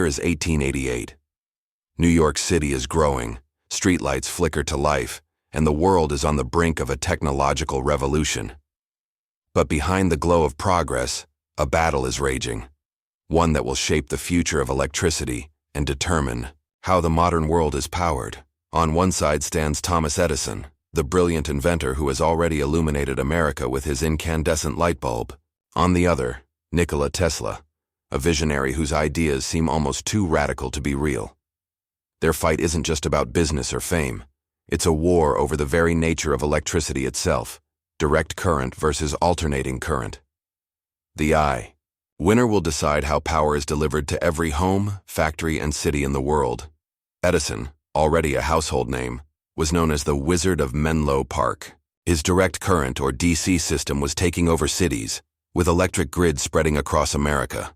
year is 1888. New York City is growing, streetlights flicker to life, and the world is on the brink of a technological revolution. But behind the glow of progress, a battle is raging, one that will shape the future of electricity and determine how the modern world is powered. On one side stands Thomas Edison, the brilliant inventor who has already illuminated America with his incandescent light bulb. On the other, Nikola Tesla, a visionary whose ideas seem almost too radical to be real. Their fight isn't just about business or fame. It's a war over the very nature of electricity itself, direct current versus alternating current. The winner will decide how power is delivered to every home, factory, and city in the world. Edison, already a household name, was known as the Wizard of Menlo Park. His direct current or DC system was taking over cities, with electric grids spreading across America.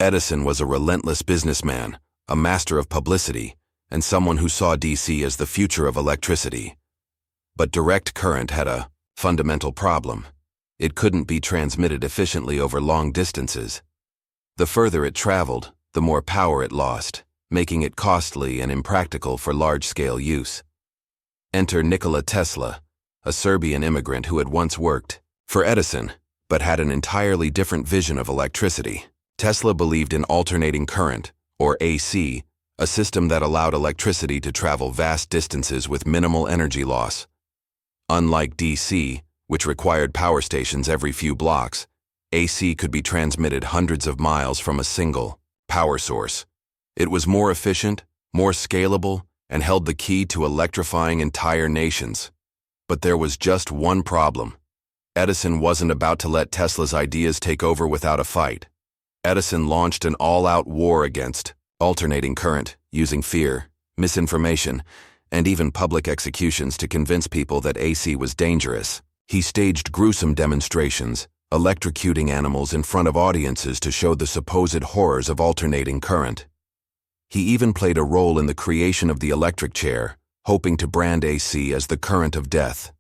Edison was a relentless businessman, a master of publicity, and someone who saw DC as the future of electricity. But direct current had a fundamental problem. It couldn't be transmitted efficiently over long distances. The further it traveled, the more power it lost, making it costly and impractical for large-scale use. Enter Nikola Tesla, a Serbian immigrant who had once worked for Edison, but had an entirely different vision of electricity. Tesla believed in alternating current, or AC, a system that allowed electricity to travel vast distances with minimal energy loss. Unlike DC, which required power stations every few blocks, AC could be transmitted hundreds of miles from a single power source. It was more efficient, more scalable, and held the key to electrifying entire nations. But there was just one problem. Edison wasn't about to let Tesla's ideas take over without a fight. Edison launched an all-out war against alternating current, using fear, misinformation, and even public executions to convince people that AC was dangerous. He staged gruesome demonstrations, electrocuting animals in front of audiences to show the supposed horrors of alternating current. He even played a role in the creation of the electric chair, hoping to brand AC as the current of death.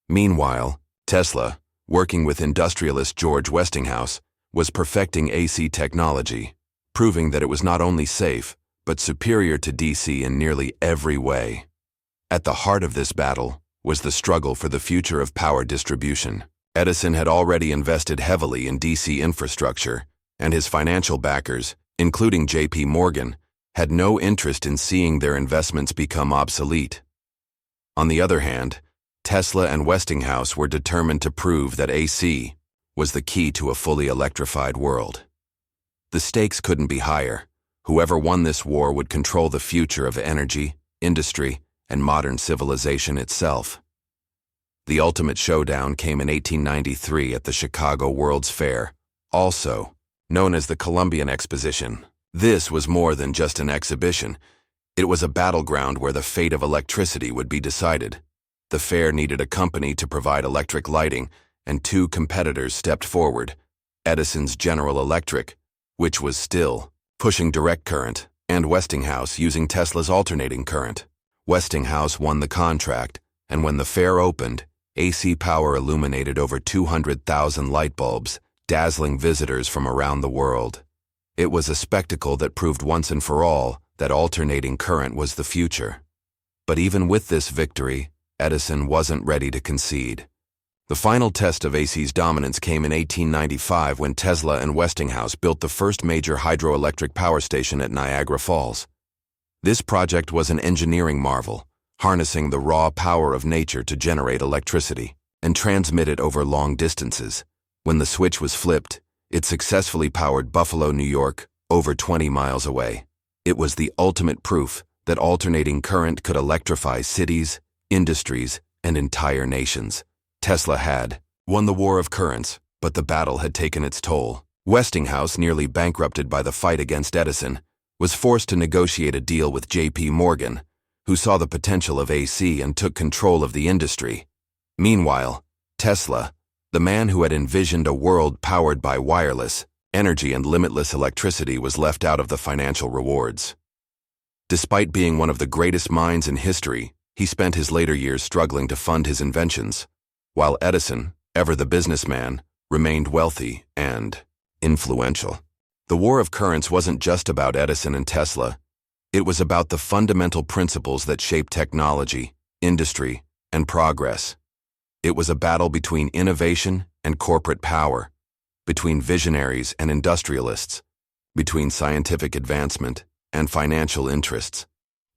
Meanwhile, Tesla, working with industrialist George Westinghouse, was perfecting AC technology, proving that it was not only safe, but superior to DC in nearly every way. At the heart of this battle was the struggle for the future of power distribution. Edison had already invested heavily in DC infrastructure, and his financial backers, including J.P. Morgan, had no interest in seeing their investments become obsolete. On the other hand, Tesla and Westinghouse were determined to prove that AC was the key to a fully electrified world. The stakes couldn't be higher. Whoever won this war would control the future of energy, industry, and modern civilization itself. The ultimate showdown came in 1893 at the Chicago World's Fair, also known as the Columbian Exposition. This was more than just an exhibition. It was a battleground where the fate of electricity would be decided. The fair needed a company to provide electric lighting, and two competitors stepped forward: Edison's General Electric, which was still pushing direct current, and Westinghouse using Tesla's alternating current. Westinghouse won the contract, and when the fair opened, AC power illuminated over 200,000 light bulbs, dazzling visitors from around the world. It was a spectacle that proved once and for all that alternating current was the future. But even with this victory, Edison wasn't ready to concede. The final test of AC's dominance came in 1895 when Tesla and Westinghouse built the first major hydroelectric power station at Niagara Falls. This project was an engineering marvel, harnessing the raw power of nature to generate electricity and transmit it over long distances. When the switch was flipped, it successfully powered Buffalo, New York, over 20 miles away. It was the ultimate proof that alternating current could electrify cities, industries, and entire nations. Tesla had won the war of currents, but the battle had taken its toll. Westinghouse, nearly bankrupted by the fight against Edison, was forced to negotiate a deal with J.P. Morgan, who saw the potential of AC and took control of the industry. Meanwhile, Tesla, the man who had envisioned a world powered by wireless energy and limitless electricity, was left out of the financial rewards. Despite being one of the greatest minds in history, he spent his later years struggling to fund his inventions, while Edison, ever the businessman, remained wealthy and influential. The war of currents wasn't just about Edison and Tesla. It was about the fundamental principles that shape technology, industry, and progress. It was a battle between innovation and corporate power, between visionaries and industrialists, between scientific advancement and financial interests.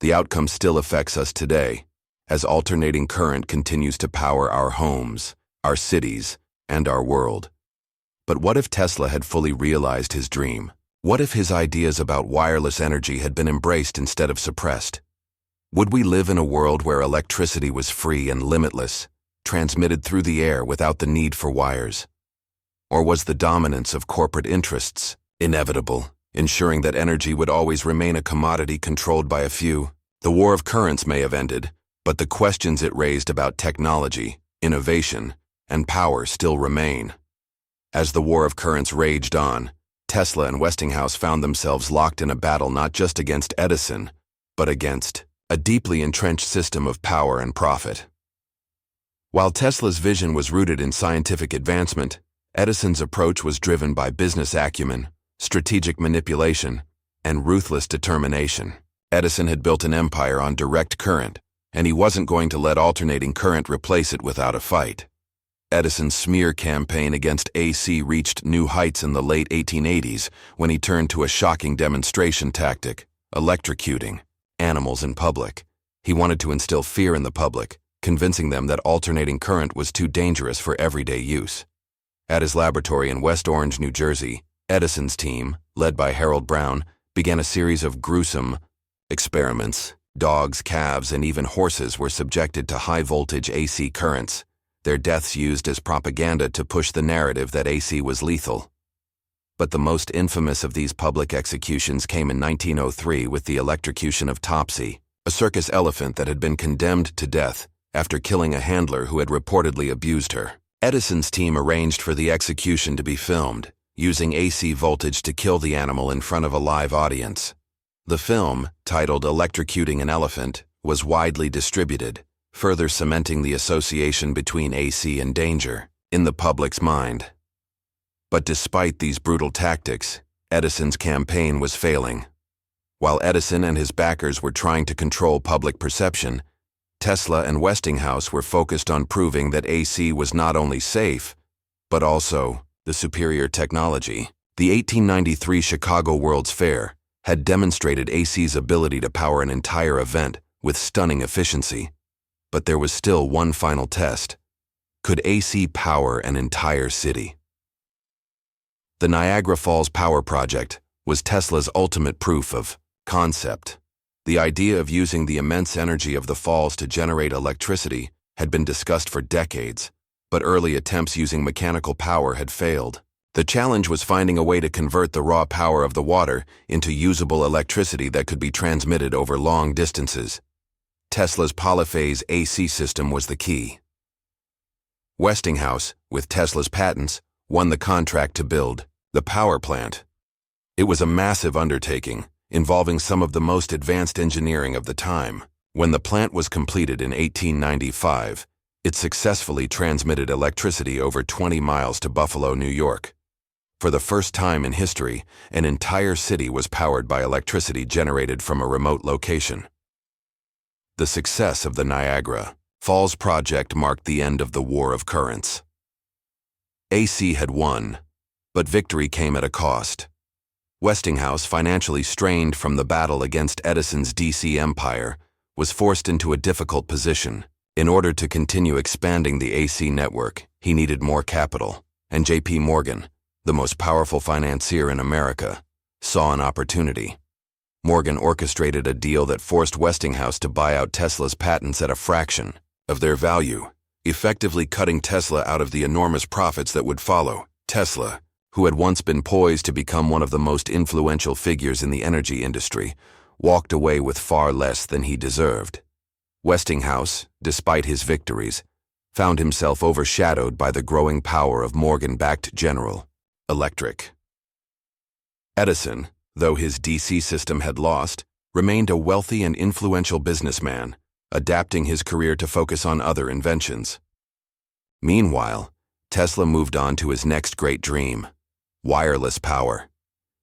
The outcome still affects us today, as alternating current continues to power our homes, our cities, and our world. But what if Tesla had fully realized his dream? What if his ideas about wireless energy had been embraced instead of suppressed? Would we live in a world where electricity was free and limitless, transmitted through the air without the need for wires? Or was the dominance of corporate interests inevitable, ensuring that energy would always remain a commodity controlled by a few? The war of currents may have ended, but the questions it raised about technology, innovation, and power still remain. As the war of currents raged on, Tesla and Westinghouse found themselves locked in a battle not just against Edison, but against a deeply entrenched system of power and profit. While Tesla's vision was rooted in scientific advancement, Edison's approach was driven by business acumen, strategic manipulation, and ruthless determination. Edison had built an empire on direct current, and he wasn't going to let alternating current replace it without a fight. Edison's smear campaign against AC reached new heights in the late 1880s when he turned to a shocking demonstration tactic: electrocuting animals in public. He wanted to instill fear in the public, convincing them that alternating current was too dangerous for everyday use. At his laboratory in West Orange, New Jersey, Edison's team, led by Harold Brown, began a series of gruesome experiments. Dogs, calves, and even horses were subjected to high-voltage AC currents, their deaths used as propaganda to push the narrative that AC was lethal. But the most infamous of these public executions came in 1903 with the electrocution of Topsy, a circus elephant that had been condemned to death after killing a handler who had reportedly abused her. Edison's team arranged for the execution to be filmed, using AC voltage to kill the animal in front of a live audience. The film, titled Electrocuting an Elephant, was widely distributed, further cementing the association between AC and danger in the public's mind. But despite these brutal tactics, Edison's campaign was failing. While Edison and his backers were trying to control public perception, Tesla and Westinghouse were focused on proving that AC was not only safe, but also the superior technology. The 1893 Chicago World's Fair had demonstrated AC's ability to power an entire event with stunning efficiency. But there was still one final test. Could AC power an entire city? The Niagara Falls Power Project was Tesla's ultimate proof of concept. The idea of using the immense energy of the falls to generate electricity had been discussed for decades, but early attempts using mechanical power had failed. The challenge was finding a way to convert the raw power of the water into usable electricity that could be transmitted over long distances. Tesla's polyphase AC system was the key. Westinghouse, with Tesla's patents, won the contract to build the power plant. It was a massive undertaking, involving some of the most advanced engineering of the time. When the plant was completed in 1895, it successfully transmitted electricity over 20 miles to Buffalo, New York. For the first time in history, an entire city was powered by electricity generated from a remote location. The success of the Niagara Falls project marked the end of the war of currents. AC had won, but victory came at a cost. Westinghouse, financially strained from the battle against Edison's DC empire, was forced into a difficult position. In order to continue expanding the AC network, he needed more capital, and J.P. Morgan, the most powerful financier in America, saw an opportunity. Morgan orchestrated a deal that forced Westinghouse to buy out Tesla's patents at a fraction of their value, effectively cutting Tesla out of the enormous profits that would follow. Tesla, who had once been poised to become one of the most influential figures in the energy industry, walked away with far less than he deserved. Westinghouse, despite his victories, found himself overshadowed by the growing power of Morgan-backed General Electric. Edison, though his DC system had lost, remained a wealthy and influential businessman, adapting his career to focus on other inventions. Meanwhile, Tesla moved on to his next great dream: wireless power.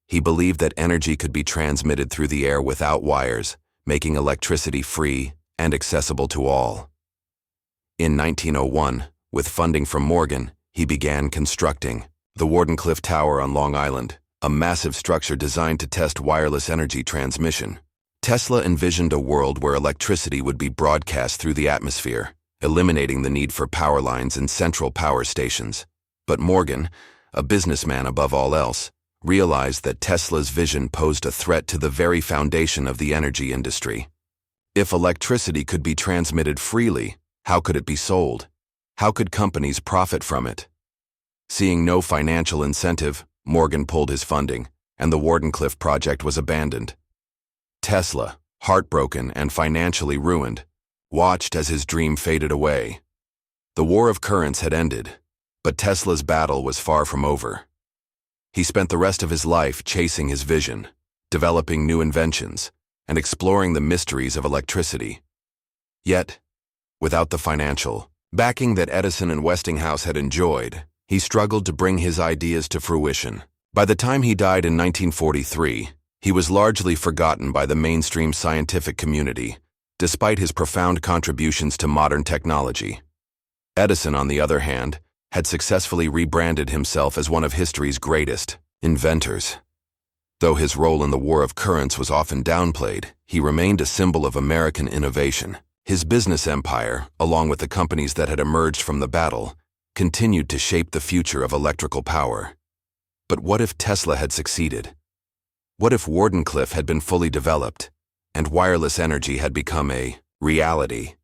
He believed that energy could be transmitted through the air without wires, making electricity free and accessible to all. In 1901, with funding from Morgan, he began constructing the Wardenclyffe Tower on Long Island, a massive structure designed to test wireless energy transmission. Tesla envisioned a world where electricity would be broadcast through the atmosphere, eliminating the need for power lines and central power stations. But Morgan, a businessman above all else, realized that Tesla's vision posed a threat to the very foundation of the energy industry. If electricity could be transmitted freely, how could it be sold? How could companies profit from it? Seeing no financial incentive, Morgan pulled his funding, and the Wardenclyffe project was abandoned. Tesla, heartbroken and financially ruined, watched as his dream faded away. The war of currents had ended, but Tesla's battle was far from over. He spent the rest of his life chasing his vision, developing new inventions, and exploring the mysteries of electricity. Yet, without the financial backing that Edison and Westinghouse had enjoyed, he struggled to bring his ideas to fruition. By the time he died in 1943, he was largely forgotten by the mainstream scientific community, despite his profound contributions to modern technology. Edison, on the other hand, had successfully rebranded himself as one of history's greatest inventors. Though his role in the War of Currents was often downplayed, he remained a symbol of American innovation. His business empire, along with the companies that had emerged from the battle, continued to shape the future of electrical power. But what if Tesla had succeeded? What if Wardenclyffe had been fully developed, and wireless energy had become a reality?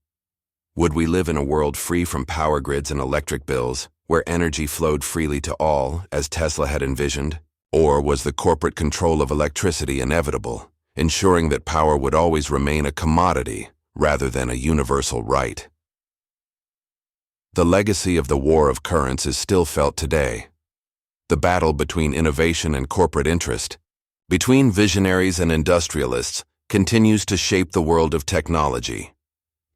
Would we live in a world free from power grids and electric bills, where energy flowed freely to all, as Tesla had envisioned? Or was the corporate control of electricity inevitable, ensuring that power would always remain a commodity rather than a universal right? The legacy of the War of Currents is still felt today. The battle between innovation and corporate interest, between visionaries and industrialists, continues to shape the world of technology.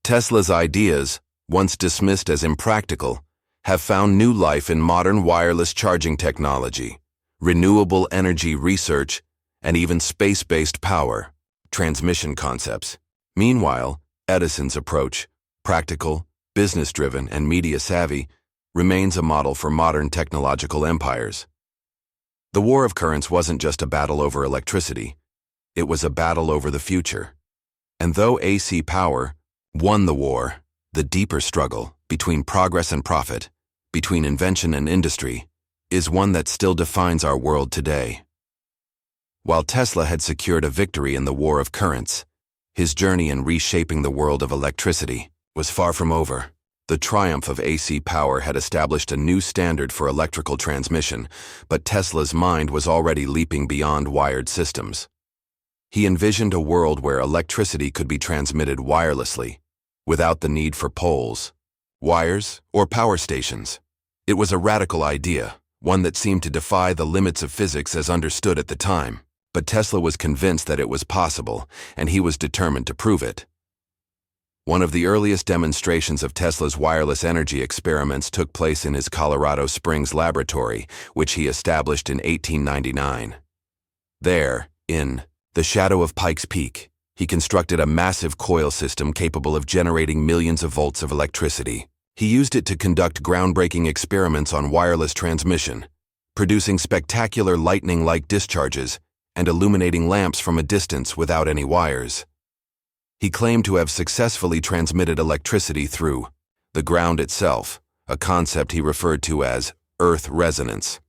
Tesla's ideas, once dismissed as impractical, have found new life in modern wireless charging technology, renewable energy research, and even space-based power transmission concepts. Meanwhile, Edison's approach, practical, business-driven, and media-savvy, remains a model for modern technological empires. The War of Currents wasn't just a battle over electricity, it was a battle over the future. And though AC power won the war, the deeper struggle between progress and profit, between invention and industry, is one that still defines our world today. While Tesla had secured a victory in the War of Currents, his journey in reshaping the world of electricity was far from over. The triumph of AC power had established a new standard for electrical transmission, but Tesla's mind was already leaping beyond wired systems. He envisioned a world where electricity could be transmitted wirelessly, without the need for poles, wires, or power stations. It was a radical idea, one that seemed to defy the limits of physics as understood at the time. But Tesla was convinced that it was possible, and he was determined to prove it. One of the earliest demonstrations of Tesla's wireless energy experiments took place in his Colorado Springs laboratory, which he established in 1899. There, in the shadow of Pikes Peak, he constructed a massive coil system capable of generating millions of volts of electricity. He used it to conduct groundbreaking experiments on wireless transmission, producing spectacular lightning-like discharges and illuminating lamps from a distance without any wires. He claimed to have successfully transmitted electricity through the ground itself, a concept he referred to as earth resonance.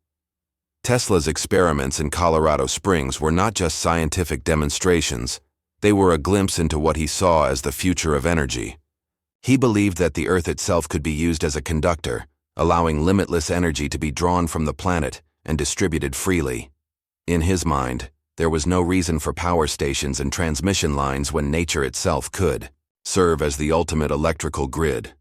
Tesla's experiments in Colorado Springs were not just scientific demonstrations, they were a glimpse into what he saw as the future of energy. He believed that the Earth itself could be used as a conductor, allowing limitless energy to be drawn from the planet and distributed freely. In his mind, there was no reason for power stations and transmission lines when nature itself could serve as the ultimate electrical grid.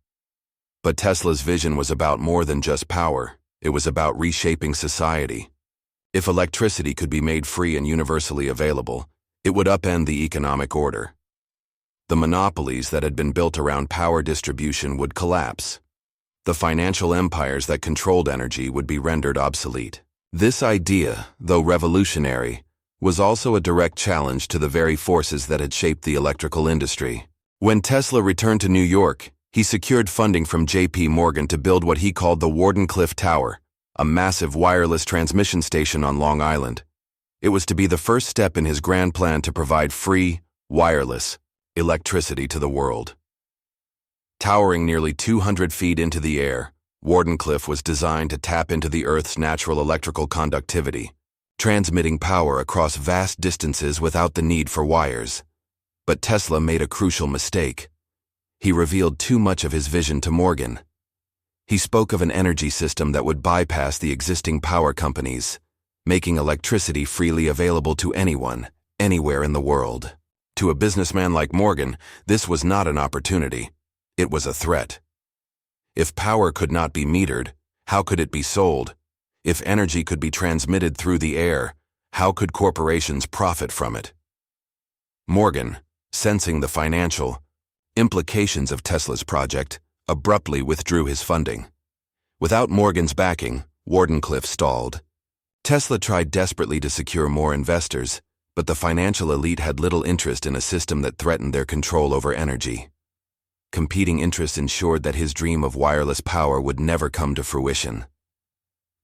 But Tesla's vision was about more than just power. It was about reshaping society. If electricity could be made free and universally available, it would upend the economic order. The monopolies that had been built around power distribution would collapse. The financial empires that controlled energy would be rendered obsolete. This idea, though revolutionary, was also a direct challenge to the very forces that had shaped the electrical industry. When Tesla returned to New York, he secured funding from J.P. Morgan to build what he called the Wardenclyffe Tower, a massive wireless transmission station on Long Island. It was to be the first step in his grand plan to provide free, wireless electricity to the world. Towering nearly 200 feet into the air, Wardenclyffe was designed to tap into the Earth's natural electrical conductivity, transmitting power across vast distances without the need for wires. But Tesla made a crucial mistake. He revealed too much of his vision to Morgan. He spoke of an energy system that would bypass the existing power companies, making electricity freely available to anyone, anywhere in the world. To a businessman like Morgan, this was not an opportunity. It was a threat. If power could not be metered, how could it be sold? If energy could be transmitted through the air, how could corporations profit from it? Morgan, sensing the financial implications of Tesla's project, abruptly withdrew his funding. Without Morgan's backing, Wardenclyffe stalled. Tesla tried desperately to secure more investors, but the financial elite had little interest in a system that threatened their control over energy. Competing interests ensured that his dream of wireless power would never come to fruition.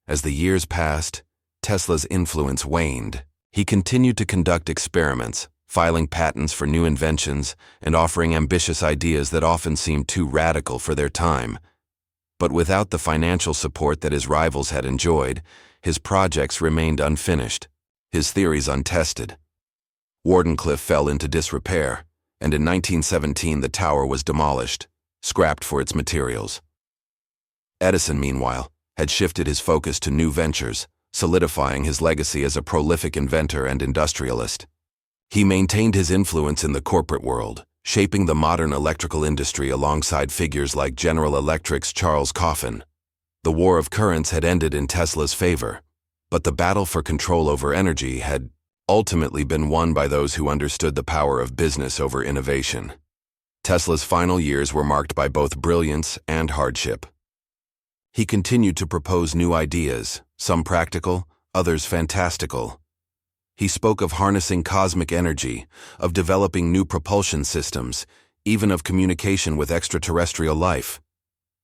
As the years passed, Tesla's influence waned. He continued to conduct experiments, filing patents for new inventions and offering ambitious ideas that often seemed too radical for their time. But without the financial support that his rivals had enjoyed, his projects remained unfinished, his theories untested. Wardenclyffe fell into disrepair, and in 1917 the tower was demolished, scrapped for its materials. Edison, meanwhile, had shifted his focus to new ventures, solidifying his legacy as a prolific inventor and industrialist. He maintained his influence in the corporate world, shaping the modern electrical industry alongside figures like General Electric's Charles Coffin. The war of currents had ended in Tesla's favor, but the battle for control over energy had ultimately been won by those who understood the power of business over innovation. Tesla's final years were marked by both brilliance and hardship. He continued to propose new ideas, some practical, others fantastical. He spoke of harnessing cosmic energy, of developing new propulsion systems, even of communication with extraterrestrial life.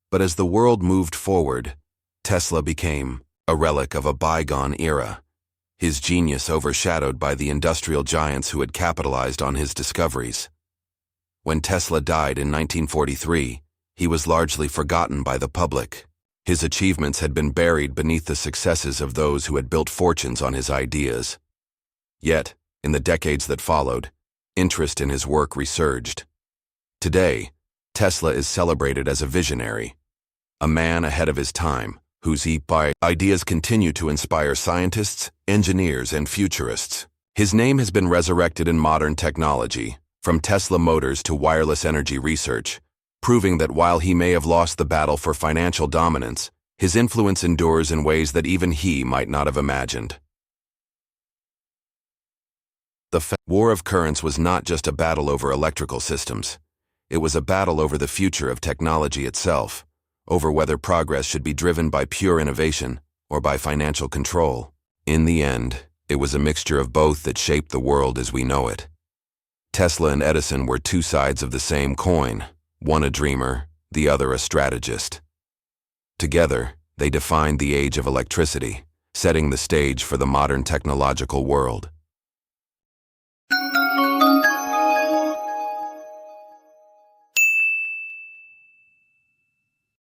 But as the world moved forward, Tesla became a relic of a bygone era, his genius overshadowed by the industrial giants who had capitalized on his discoveries. When Tesla died in 1943, he was largely forgotten by the public. His achievements had been buried beneath the successes of those who had built fortunes on his ideas. Yet, in the decades that followed, interest in his work resurged. Today, Tesla is celebrated as a visionary, a man ahead of his time, whose ideas continue to inspire scientists, engineers, and futurists. His name has been resurrected in modern technology, from Tesla Motors to wireless energy research, proving that while he may have lost the battle for financial dominance, his influence endures in ways that even he might not have imagined. The war of currents was not just a battle over electrical systems. It was a battle over the future of technology itself, over whether progress should be driven by pure innovation or by financial control. In the end, it was a mixture of both that shaped the world as we know it. Tesla and Edison were two sides of the same coin, one a dreamer, the other a strategist. Together, they defined the age of electricity, setting the stage for the modern technological world.